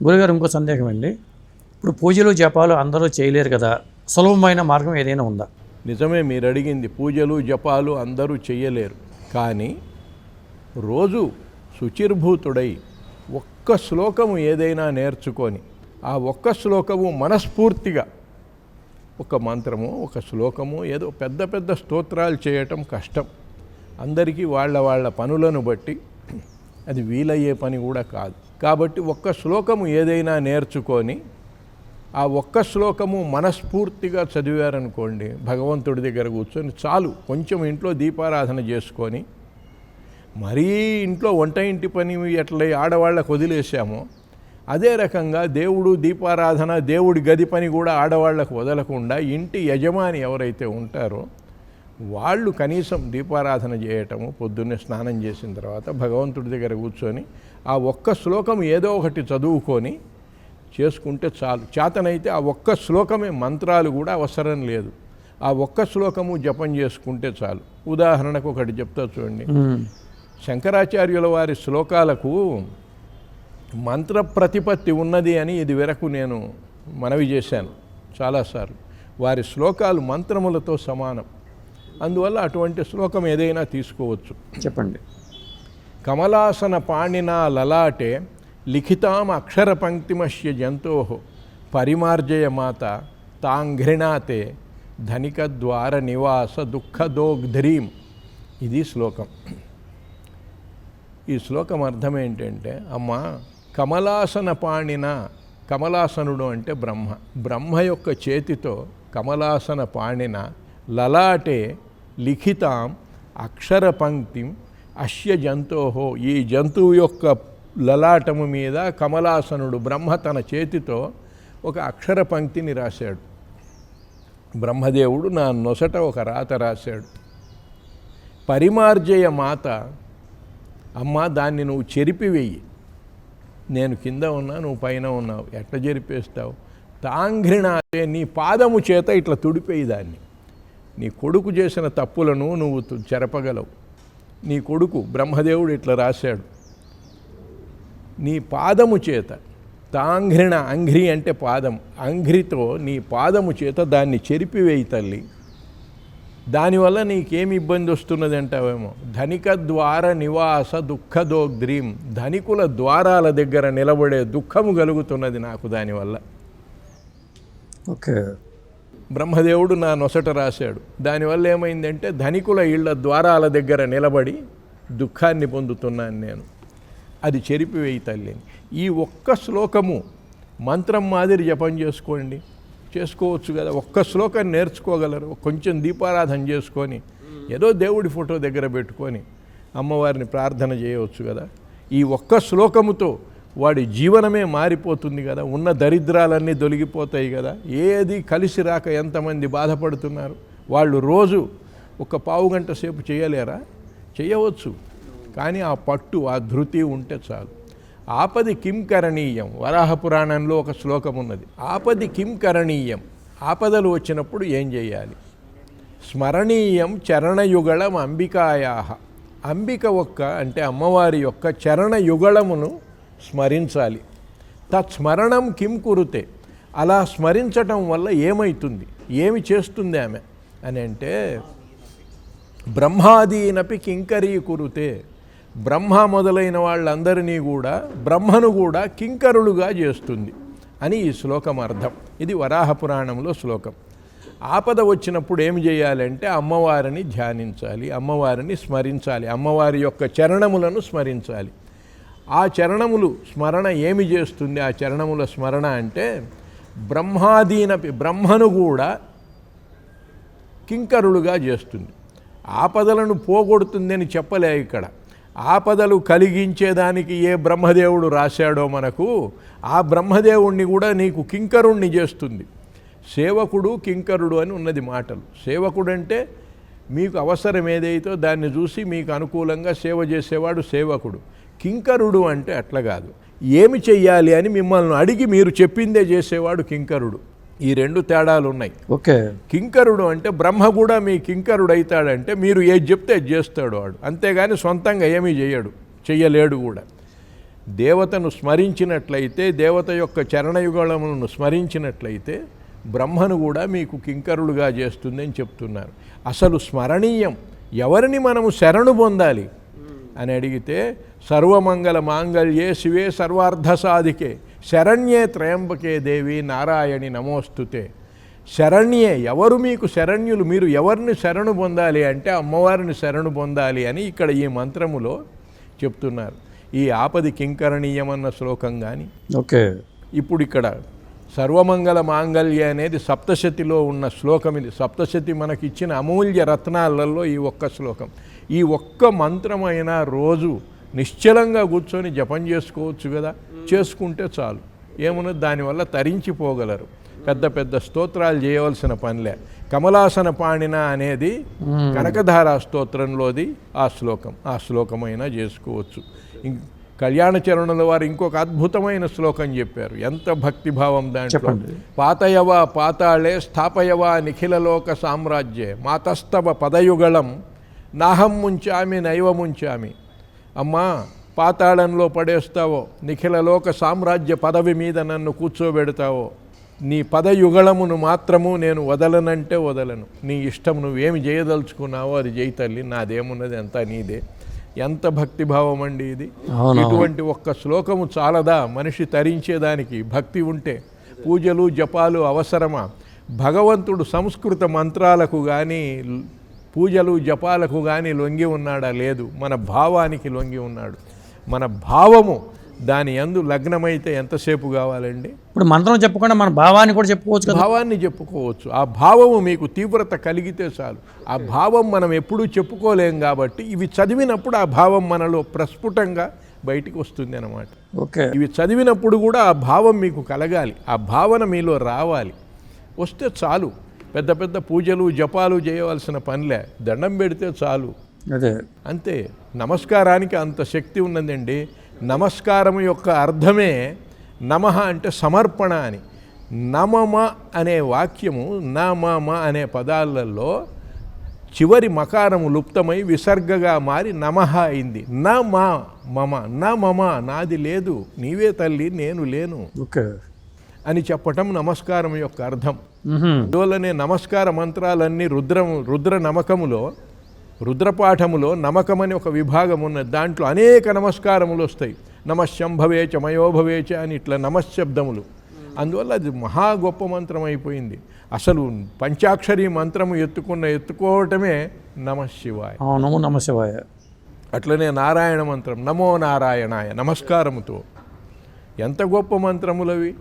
గురుగారు ఇంకో సందేహం అండి. ఇప్పుడు పూజలు జపాలు అందరూ చేయలేరు కదా, సులభమైన మార్గం ఏదైనా ఉందా? నిజమే మీరు అడిగింది. పూజలు జపాలు అందరూ చెయ్యలేరు. కానీ రోజు శుచిర్భూతుడై ఒక్క శ్లోకము ఏదైనా నేర్చుకొని ఆ ఒక్క శ్లోకము మనస్ఫూర్తిగా, ఒక మంత్రము ఒక శ్లోకము ఏదో పెద్ద పెద్ద స్తోత్రాలు చేయటం కష్టం. అందరికీ వాళ్ళ పనులను బట్టి అది వీలయ్యే పని కూడా కాదు. కాబట్టి ఒక్క శ్లోకము ఏదైనా నేర్చుకొని ఆ ఒక్క శ్లోకము మనస్ఫూర్తిగా చదివారనుకోండి, భగవంతుడి దగ్గర కూర్చొని చాలు. కొంచెం ఇంట్లో దీపారాధన చేసుకొని, మరీ ఇంట్లో వంట ఇంటి పని ఎట్లా ఆడవాళ్ళకు వదిలేసామో అదే రకంగా దేవుడు దీపారాధన, దేవుడి గది పని కూడా ఆడవాళ్లకు వదలకుండా ఇంటి యజమాని ఎవరైతే ఉంటారో వాళ్ళు కనీసం దీపారాధన చేయటము, పొద్దున్నే స్నానం చేసిన తర్వాత భగవంతుడి దగ్గర కూర్చొని ఆ ఒక్క శ్లోకం ఏదో ఒకటి చదువుకొని చేసుకుంటే చాలు. చేతనైతే ఆ ఒక్క శ్లోకమే, మంత్రాలు కూడా అవసరం లేదు, ఆ ఒక్క శ్లోకము జపం చేసుకుంటే చాలు. ఉదాహరణకు ఒకటి చెప్తా చూడండి. శంకరాచార్యుల వారి శ్లోకాలకు మంత్ర ప్రతిపత్తి ఉన్నది అని ఇది వరకు నేను మనవి చేశాను చాలాసార్లు. వారి శ్లోకాలు మంత్రములతో సమానం. అందువల్ల అటువంటి శ్లోకం ఏదైనా తీసుకోవచ్చు. చెప్పండి. కమలాసన పాణినా లలాటే లిఖితాం అక్షర పంక్తిమశ్య జంతో పరిమార్జయ మాత తాంఘ్రిణాతే ధనిక ద్వార నివాస దుఃఖదోగ్ధ్రీం. ఇది శ్లోకం. ఈ శ్లోకం అర్థం ఏంటంటే, అమ్మ కమలాసన పాణిన, కమలాసనుడు అంటే బ్రహ్మ, బ్రహ్మ యొక్క చేతితో కమలాసన పాణిన లలాటే లిఖితాం అక్షర పంక్తిం అస్య జంతోహో. ఈ జంతువు యొక్క లలాటము మీద కమలాసనుడు బ్రహ్మ తన చేతితో ఒక అక్షర పంక్తిని రాశాడు. బ్రహ్మదేవుడు నా నొసట ఒక రాత రాశాడు. పరిమార్జయ మాత, అమ్మ దాన్ని నువ్వు చెరిపివేయి. నేను కింద ఉన్నా, నువ్వు పైన ఉన్నావు, ఎట్లా చెరిపేస్తావు? తాంఘ్రిణాతే, నీ పాదము చేత ఇట్లా తుడిపేయి దాన్ని. నీ కొడుకు చేసిన తప్పులను నువ్వు చెరపగలవు. నీ కొడుకు బ్రహ్మదేవుడు ఇట్లా రాశాడు. నీ పాదము చేత, తాంఘ్రిణ, అంఘ్రి అంటే పాదం, అంఘ్రితో నీ పాదము చేత దాన్ని చెరిపివేయి తల్లి. దానివల్ల నీకేమి ఇబ్బంది వస్తున్నది అంటావేమో. ధనిక ద్వార నివాస దుఃఖదోగ్ధ్రీం, ధనికుల ద్వారాల దగ్గర నిలబడే దుఃఖము కలుగుతున్నది నాకు దానివల్ల. ఓకే. బ్రహ్మదేవుడు నా నొసట రాశాడు. దానివల్ల ఏమైందంటే ధనికుల ఇళ్ల ద్వారాల దగ్గర నిలబడి దుఃఖాన్ని పొందుతున్నాను నేను. అది చెరిపివేయి తల్లిని. ఈ ఒక్క శ్లోకము మంత్రం మాదిరి జపం చేసుకోవచ్చు కదా. ఒక్క శ్లోకం నేర్చుకోగలరు. కొంచెం దీపారాధన చేసుకొని ఏదో దేవుడి ఫోటో దగ్గర పెట్టుకొని అమ్మవారిని ప్రార్థన చేయవచ్చు కదా. ఈ ఒక్క శ్లోకముతో వాడి జీవనమే మారిపోతుంది కదా. ఉన్న దరిద్రాలన్నీ తొలగిపోతాయి కదా. ఏది కలిసి రాక ఎంతమంది బాధపడుతున్నారు. వాళ్ళు రోజు ఒక పావుగంట సేపు చేయలేరా? చేయవచ్చు. కానీ ఆ పట్టు, ఆ ధృతి ఉంటే చాలు. ఆపది కిం కరణీయం, వరాహ పురాణంలో ఒక శ్లోకం ఉన్నది. ఆపది కిం కరణీయం, ఆపదలు వచ్చినప్పుడు ఏం చేయాలి? స్మరణీయం చరణయుగళం అంబికాయాహ, అంబిక అంటే అమ్మవారి యొక్క చరణయుగళమును స్మరించాలి. తత్స్మరణం కిం కురుతే, అలా స్మరించటం వల్ల ఏమవుతుంది, ఏమి చేస్తుంది ఆమె అని అంటే, బ్రహ్మాదీనపి కింకరీ కురుతే, బ్రహ్మ మొదలైన వాళ్ళందరినీ కూడా, బ్రహ్మను కూడా కింకరులుగా చేస్తుంది అని ఈ శ్లోకం అర్థం. ఇది వరాహ పురాణంలో శ్లోకం. ఆపద వచ్చినప్పుడు ఏమి చేయాలంటే అమ్మవారిని ధ్యానించాలి, అమ్మవారిని స్మరించాలి, అమ్మవారి యొక్క చరణములను స్మరించాలి. ఆ చరణములు స్మరణ ఏమి చేస్తుంది? ఆ చరణముల స్మరణ అంటే బ్రహ్మాదీనపి, బ్రహ్మను కూడా కింకరులుగా చేస్తుంది. ఆపదలను పోగొడుతుందని చెప్పలే ఇక్కడ. ఆపదలు కలిగించేదానికి ఏ బ్రహ్మదేవుడు రాశాడో మనకు, ఆ బ్రహ్మదేవుణ్ణి కూడా నీకు కింకరుణ్ణి చేస్తుంది. సేవకుడు కింకరుడు అని ఉన్నది మాటలు. సేవకుడు అంటే మీకు అవసరం ఏదైతే దాన్ని చూసి మీకు అనుకూలంగా సేవ చేసేవాడు సేవకుడు. కింకరుడు అంటే అట్లా కాదు, ఏమి చెయ్యాలి అని మిమ్మల్ని అడిగి మీరు చెప్పిందే చేసేవాడు కింకరుడు. ఈ రెండు తేడాలు ఉన్నాయి. ఓకే. కింకరుడు అంటే బ్రహ్మ కూడా మీ కింకరుడు అవుతాడంటే మీరు ఏది చెప్తే అది చేస్తాడు వాడు, అంతేగాని సొంతంగా ఏమీ చెయ్యలేడు కూడా. దేవతను స్మరించినట్లయితే, దేవత యొక్క చరణయుగళములను స్మరించినట్లయితే బ్రహ్మను కూడా మీకు కింకరులుగా చేస్తుందని చెప్తున్నారు. అసలు స్మరణీయం ఎవరిని మనము శరణు పొందాలి అని అడిగితే, సర్వమంగళ మాంగళ్యే శివే సర్వార్థ సాధికే శరణ్యే త్రయంబకే దేవి నారాయణి నమోస్తుతే. శరణ్యే, ఎవరు మీకు శరణ్యులు, మీరు ఎవరిని శరణు పొందాలి అంటే అమ్మవారిని శరణు పొందాలి అని ఇక్కడ ఈ మంత్రములో చెప్తున్నారు. ఈ ఆపది కింకరణీయమన్న శ్లోకం కానీ, ఓకే, ఇప్పుడు ఇక్కడ సర్వమంగళ మాంగళ్య అనేది సప్తశతిలో ఉన్న శ్లోకం. ఇది సప్తశతి మనకిచ్చిన అమూల్య రత్నాలలో ఈ ఒక్క శ్లోకం. ఈ ఒక్క మంత్రమైనా రోజు నిశ్చలంగా కూర్చొని జపం చేసుకోవచ్చు కదా, చేసుకుంటే చాలు. ఏమున్నది, దానివల్ల తరించిపోగలరు. పెద్ద పెద్ద స్తోత్రాలు చేయవలసిన పనిలే. కమలాసన పాణిన అనేది కనకధారా స్తోత్రంలోది ఆ శ్లోకమైనా చేసుకోవచ్చు. కళ్యాణ చరణుల వారు ఇంకొక అద్భుతమైన శ్లోకం చెప్పారు. ఎంత భక్తిభావం దాంట్లో. పాతయవ పాతాళే స్థాపయవ నిఖిలలోక సామ్రాజ్యే మాతస్తవ పదయుగళం నాహం ముంచామి నైవ ముంచామి. అమ్మా, పాతాళంలో పడేస్తావో, నిఖిలలోక సామ్రాజ్య పదవి మీద నన్ను కూర్చోబెడతావో, నీ పదయుగళమును మాత్రము నేను వదలనంటే వదలను. నీ ఇష్టం, నువ్వేమి చేయదలుచుకున్నావో అది చేయి తల్లి, నాదేమున్నది అంతా నీదే. ఎంత భక్తిభావం అండి ఇది. ఇటువంటి ఒక్క శ్లోకము చాలదా మనిషి తరించేదానికి? భక్తి ఉంటే పూజలు జపాలు అవసరమా? భగవంతుడు సంస్కృత మంత్రాలకు కానీ పూజలు జపాలకు కానీ లొంగి ఉన్నాడా? లేదు. మన భావానికి లొంగి ఉన్నాడు. మన భావము దాని యందు లగ్నమైతే ఎంతసేపు కావాలండి? ఇప్పుడు మంత్రం చెప్పకుండా మన భావాన్ని కూడా చెప్పుకోవచ్చు కదా. భావాన్ని చెప్పుకోవచ్చు. ఆ భావము మీకు తీవ్రత కలిగితే చాలు. ఆ భావం మనం ఎప్పుడూ చెప్పుకోలేం కాబట్టి ఇవి చదివినప్పుడు ఆ భావం మనలో ప్రస్ఫుటంగా బయటికి వస్తుంది అన్నమాట. ఓకే, ఇవి చదివినప్పుడు కూడా ఆ భావం మీకు కలగాలి, ఆ భావన మీలో రావాలి. వస్తే చాలు. పెద్ద పెద్ద పూజలు జపాలు చేయవలసిన పనిలే, దండం పెడితే చాలు. అదే అంతే. నమస్కారానికి అంత శక్తి ఉన్నదండి. నమస్కారం యొక్క అర్థమే నమః అంటే సమర్పణ అని. నమమ అనే వాక్యము నమమ అనే పదాలలో చివరి మకారము లుప్తమై విసర్గగా మారి నమః అయింది. మమ నాది లేదు, నీవే తల్లి, నేను లేను ఓకే అని చెప్పటం నమస్కారం యొక్క అర్థం. అందువల్లనే నమస్కార మంత్రాలన్నీ రుద్ర నమకములో, రుద్రపాఠములో నమకమని ఒక విభాగం ఉన్నది. దాంట్లో అనేక నమస్కారములు వస్తాయి. నమశంభవేచ మయోభవేచ అని ఇట్లా నమశ్శబ్దములు. అందువల్ల అది మహా గొప్ప మంత్రం అయిపోయింది. అసలు పంచాక్షరి మంత్రము ఎత్తుకోవటమే నమశివాయ. నమో నమ శివాయ. అట్లనే నారాయణ మంత్రం నమో నారాయణాయ, నమస్కారముతో. ఎంత గొప్ప మంత్రములవి.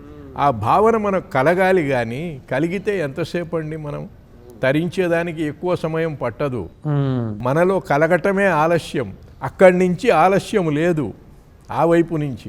ఆ భావన మనకు కలగాలి. కానీ కలిగితే ఎంతసేపు అండి? మనం తరించేదానికి ఎక్కువ సమయం పట్టదు. మనలో కలగటమే ఆలస్యం. అక్కడి నుంచి ఆలస్యం లేదు, ఆ వైపు నుంచి.